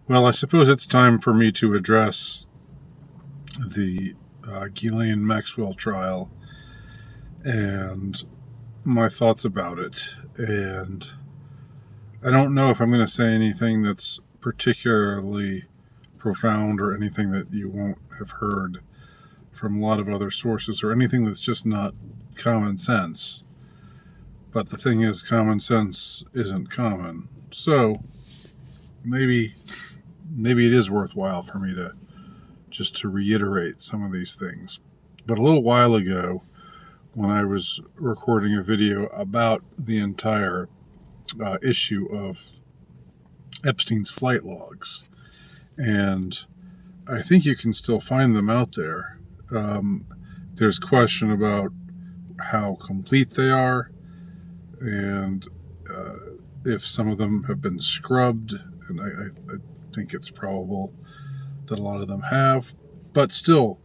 Well, I suppose it's time for me to address the Epstein Maxwell trial and my thoughts about it. And I don't know if I'm going to say anything that's particularly profound or anything that you won't have heard from a lot of other sources or anything that's just not common sense. But the thing is, common sense isn't common. So maybe it is worthwhile for me to just to reiterate some of these things. But a little while ago, when I was recording a video about the entire issue of Epstein's flight logs, and I think you can still find them out there. There's question about how complete they are, and if some of them have been scrubbed, and I think it's probable that a lot of them have. But still,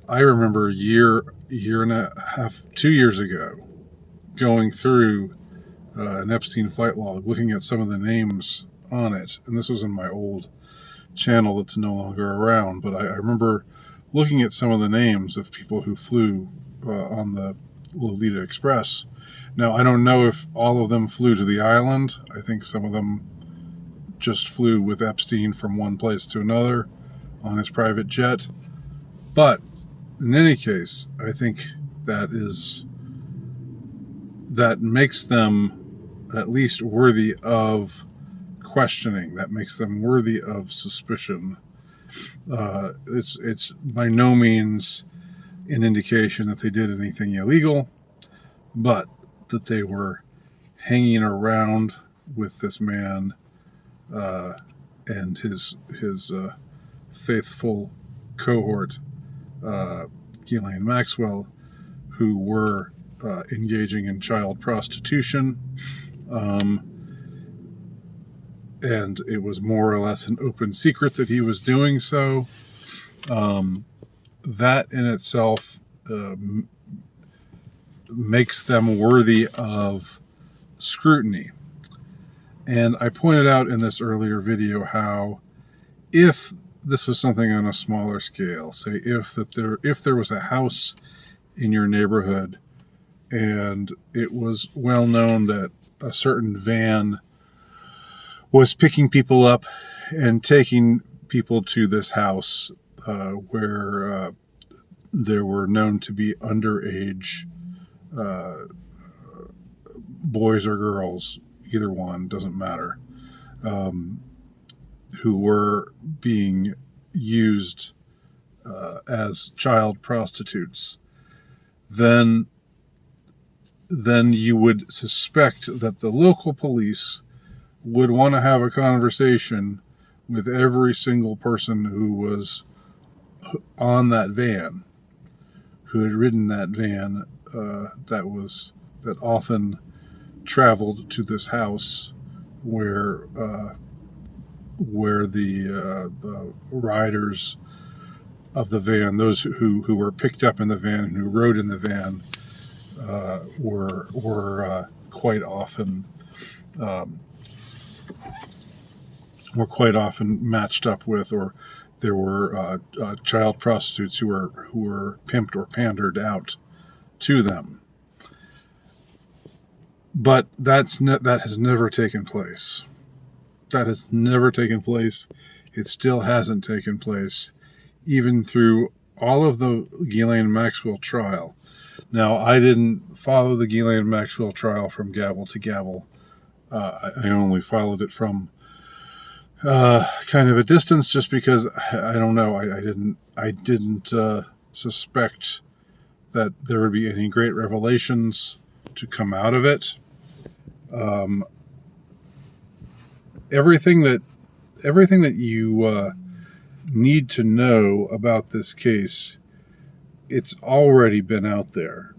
I remember a year and a half, 2 years ago, going through an Epstein flight log, looking at some of the names on it. And this was in my old channel that's no longer around. But I remember looking at some of the names of people who flew on the Lolita Express. Now, I don't know if all of them flew to the island. I think some of them just flew with Epstein from one place to another on his private jet. But in any case, I think that makes them at least worthy of questioning. That makes them worthy of suspicion. It's by no means an indication that they did anything illegal, but that they were hanging around with this man and his faithful cohort, Epstein and Maxwell, who were engaging in child prostitution, and it was more or less an open secret that he was doing so. That in itself makes them worthy of scrutiny. And I pointed out in this earlier video how if this was something on a smaller scale, say if there was a house in your neighborhood and it was well known that a certain van was picking people up and taking people to this house where there were known to be underage boys or girls, either one, doesn't matter, who were being used as child prostitutes, then you would suspect that the local police would want to have a conversation with every single person who was on that van, who had ridden that van that often traveled to this house where the riders of the van, those who were picked up in the van and who rode in the van, were quite often matched up with, or there were child prostitutes who were pimped or pandered out to them. But that has never taken place. That has never taken place. It still hasn't taken place, even through all of the Epstein and Maxwell trial. Now, I didn't follow the Epstein and Maxwell trial from gavel to gavel. I only followed it from kind of a distance, just because I don't know. I didn't suspect that there would be any great revelations to come out of it. Everything that you need to know about this case, it's already been out there.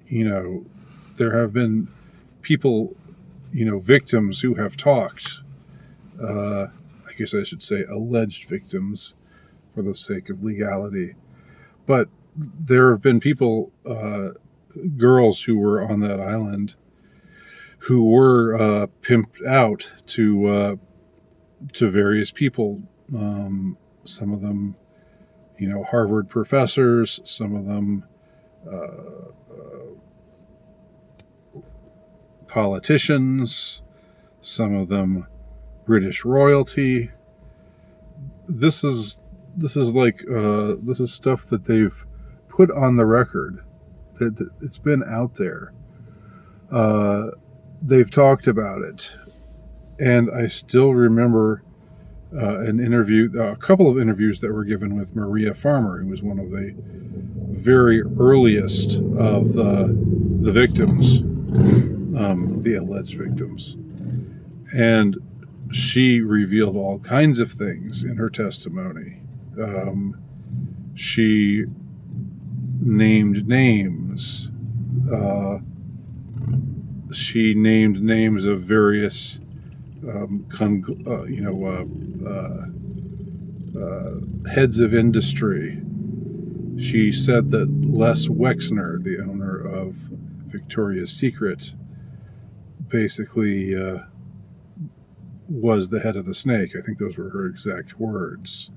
There have been people, victims who have talked. I guess I should say alleged victims for the sake of legality. But there have been people, girls who were on that island, who were pimped out to to various people. Some of them, Harvard professors, some of them politicians, some of them British royalty. This is stuff that they've put on the record. That it's been out there. They've talked about it, and I still remember a couple of interviews that were given with Maria Farmer, who was one of the very earliest of the victims, the alleged victims. And she revealed all kinds of things in her testimony. She named names. She named names of various heads of industry. She said that Les Wexner, the owner of Victoria's Secret, basically was the head of the snake. I think those were her exact words.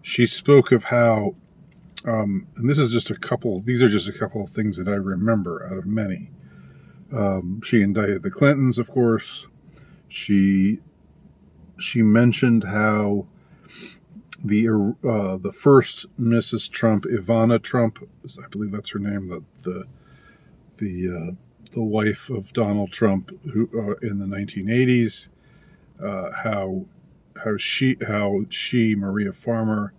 She spoke of how, and these are just a couple of things that I remember out of many. She indicted the Clintons, of course. She mentioned how the first Mrs. Trump, Ivana Trump, I believe that's her name, the wife of Donald Trump, who in the 1980s, how she Maria Farmer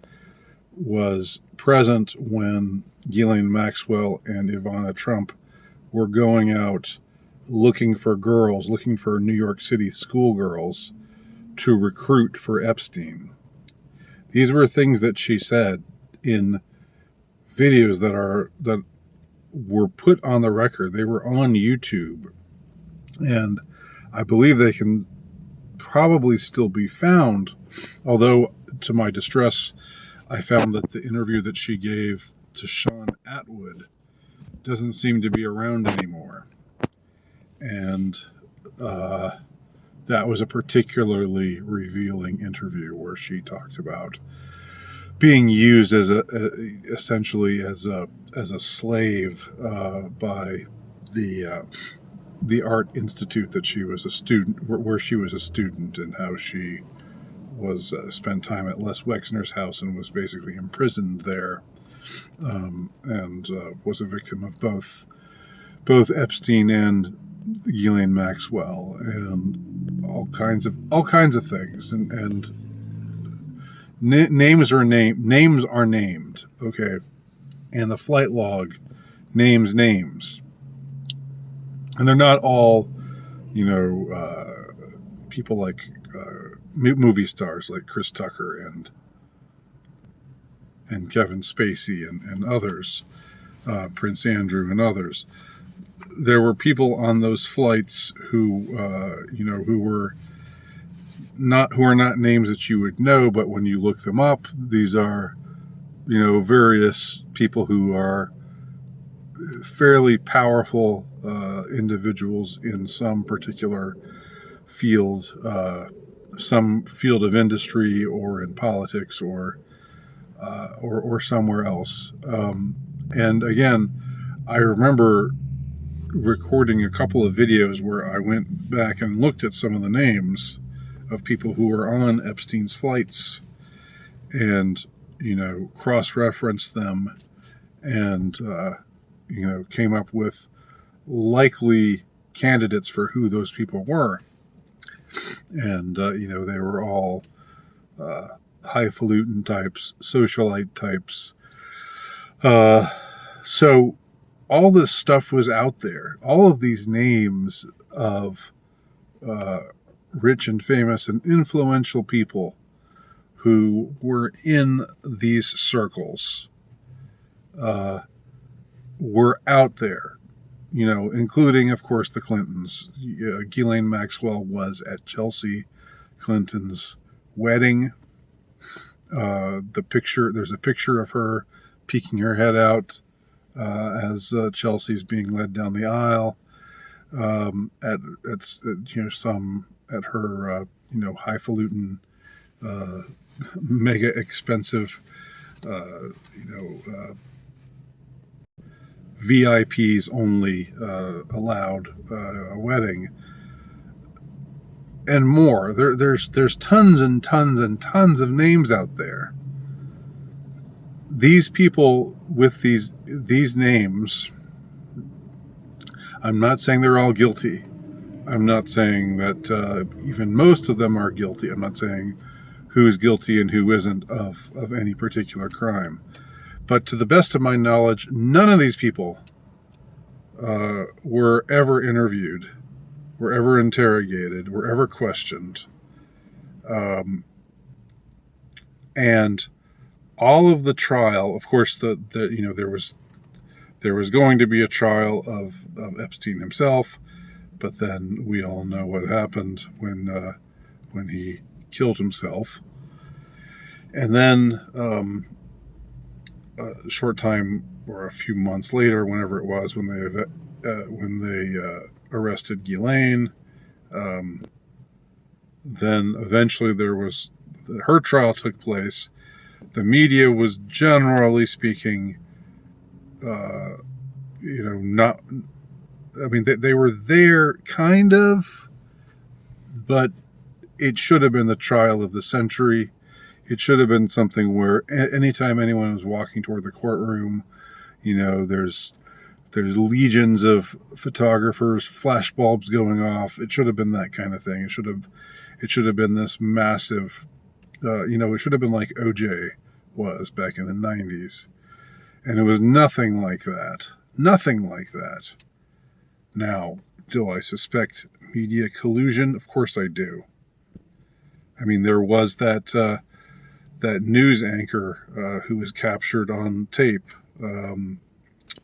was present when Ghislaine Maxwell and Ivana Trump were going out looking for New York City schoolgirls to recruit for Epstein. These were things that she said in videos that were put on the record. They were on YouTube, and I believe they can probably still be found, although to my distress, I found that the interview that she gave to Sean Atwood doesn't seem to be around anymore. And that was a particularly revealing interview where she talked about being used essentially as a slave by the art institute that she was a student, where she was a student, and how she was spent time at Les Wexner's house and was basically imprisoned there, and was a victim of both Epstein and Ghislaine Maxwell, and all kinds of things, and names are named, okay, and the flight log names, and they're not all, people like movie stars like Chris Tucker and Kevin Spacey and others, Prince Andrew and others. There were people on those flights who are not names that you would know, but when you look them up, these are, various people who are fairly powerful individuals in some particular field, some field of industry, or in politics, or somewhere else. And again, I remember recording a couple of videos where I went back and looked at some of the names of people who were on Epstein's flights, and cross-referenced them, and came up with likely candidates for who those people were. And they were all highfalutin types, socialite types. So all this stuff was out there. All of these names of rich and famous and influential people who were in these circles were out there, including, of course, the Clintons. Ghislaine Maxwell was at Chelsea Clinton's wedding. There's a picture of her peeking her head out as Chelsea's being led down the aisle at some at her highfalutin, mega expensive, VIPs only allowed wedding, and more. There's tons and tons and tons of names out there. These people with these names, I'm not saying they're all guilty. I'm not saying that even most of them are guilty. I'm not saying who's guilty and who isn't of any particular crime. But to the best of my knowledge, none of these people were ever interviewed, were ever interrogated, were ever questioned. And all of the trial, of course, there was going to be a trial of Epstein himself, but then we all know what happened when he killed himself. And then a short time or a few months later, whenever it was, when they arrested Ghislaine, then eventually her trial took place. The media was, generally speaking, not. I mean, they were there, kind of, but it should have been the trial of the century. It should have been something where anytime anyone was walking toward the courtroom, there's legions of photographers, flash bulbs going off. It should have been that kind of thing. It should have been this massive, it should have been like OJ was back in the 90s. And it was nothing like that. Nothing like that. Now, do I suspect media collusion? Of course I do. I mean, there was that news anchor who was captured on tape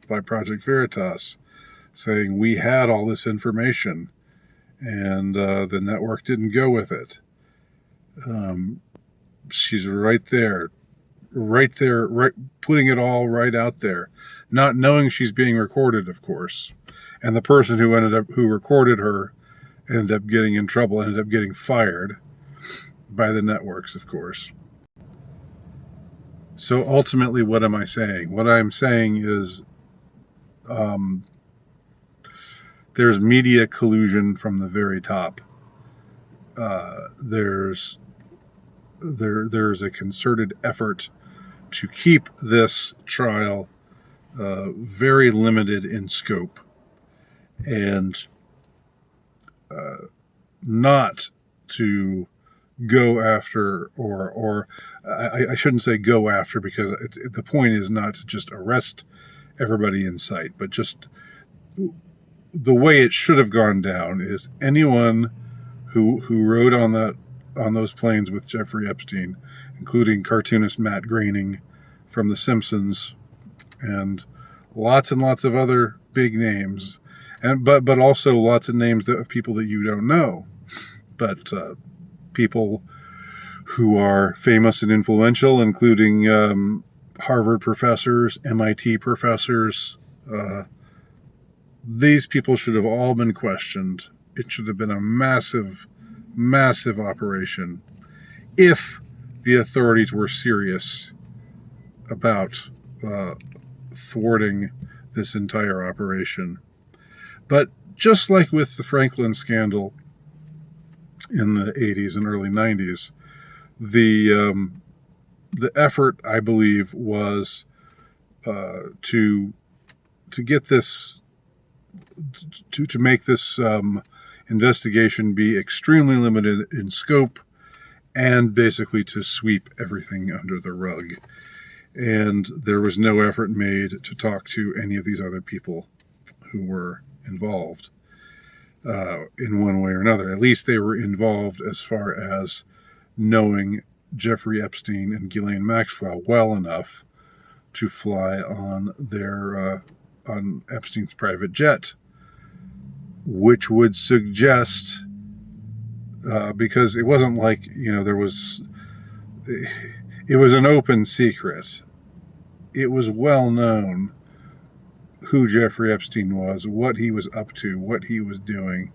by Project Veritas saying we had all this information and the network didn't go with it. She's right there, putting it all right out there, not knowing she's being recorded, of course. And the person who recorded her ended up getting in trouble, ended up getting fired by the networks, of course. So ultimately, what am I saying? What I'm saying is there's media collusion from the very top. There's a concerted effort to keep this trial very limited in scope and not to go after, or I shouldn't say go after, because the point is not to just arrest everybody in sight, but just the way it should have gone down is anyone who rode on those planes with Jeffrey Epstein, including cartoonist Matt Groening from The Simpsons, and lots of other big names, but also lots of names of people that you don't know, but people who are famous and influential, including Harvard professors, MIT professors. These people should have all been questioned. It should have been a massive, massive operation if the authorities were serious about thwarting this entire operation. But just like with the Franklin scandal in the 80s and early 90s, the effort, I believe, was to get this, to make this investigation be extremely limited in scope, and basically to sweep everything under the rug. And there was no effort made to talk to any of these other people who were involved in one way or another. At least they were involved as far as knowing Jeffrey Epstein and Ghislaine Maxwell well enough to fly on on Epstein's private jet, which would suggest, because it wasn't like, it was an open secret. It was well known who Jeffrey Epstein was, what he was up to, what he was doing.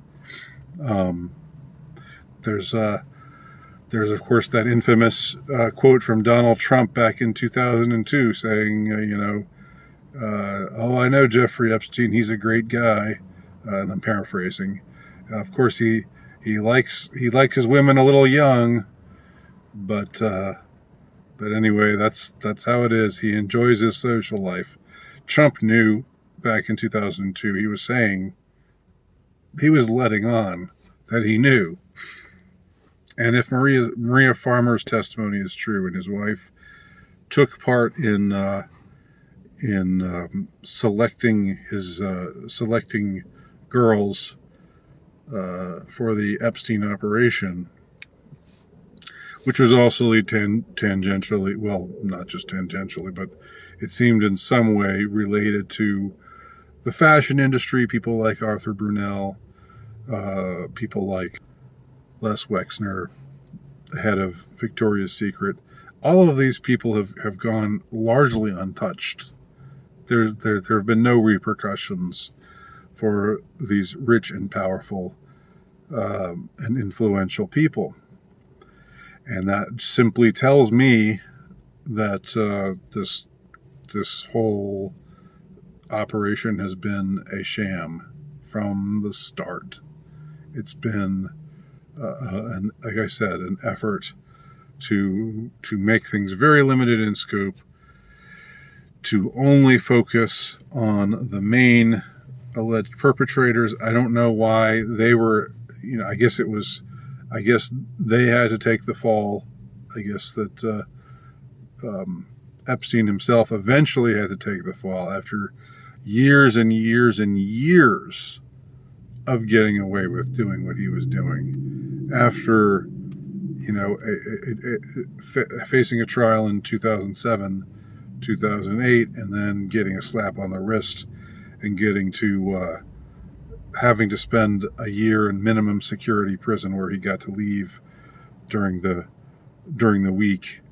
there's of course that infamous quote from Donald Trump back in 2002 saying, "Oh, I know Jeffrey Epstein. He's a great guy," and I'm paraphrasing. Of course, he likes his women a little young, but anyway, that's how it is. He enjoys his social life. Trump knew back in 2002. He was saying, he was letting on that he knew. And if Maria Farmer's testimony is true, and his wife took part in selecting girls for the Epstein operation, which was also tangentially, well, not just tangentially, but it seemed in some way related to the fashion industry, people like Arthur Brunel, people like Les Wexner, the head of Victoria's Secret. All of these people have gone largely untouched. There have been no repercussions for these rich and powerful and influential people. And that simply tells me that this whole operation has been a sham from the start. It's been, like I said, an effort to make things very limited in scope, to only focus on the main alleged perpetrators. I don't know why they were, I guess they had to take the fall. I guess that Epstein himself eventually had to take the fall after years and years and years of getting away with doing what he was doing. After, facing a trial in 2007, 2008, and then getting a slap on the wrist and getting to having to spend a year in minimum security prison, where he got to leave during the week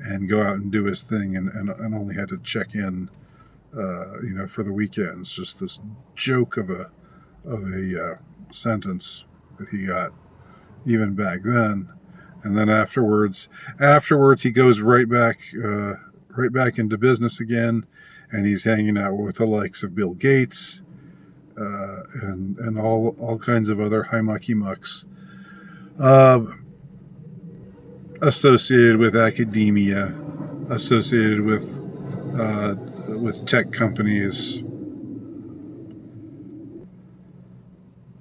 and go out and do his thing, and only had to check in for the weekends. Just this joke of a sentence that he got even back then. And then afterwards he goes right back into business again, and he's hanging out with the likes of Bill Gates and all kinds of other high mucky mucks associated with academia, associated with tech companies.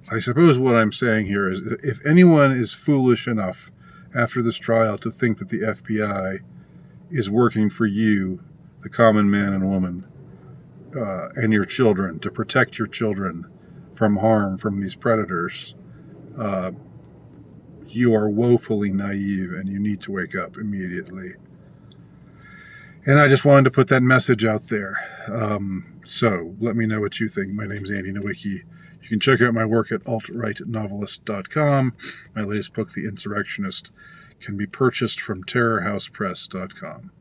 I suppose what I'm saying here is, if anyone is foolish enough after this trial to think that the FBI is working for you, the common man and woman, and your children, to protect your children from harm from these predators, you are woefully naive, and you need to wake up immediately. And I just wanted to put that message out there. So let me know what you think. My name's Andy Nowicki. You can check out my work at altrightnovelist.com. My latest book, The Insurrectionist, can be purchased from terrorhousepress.com.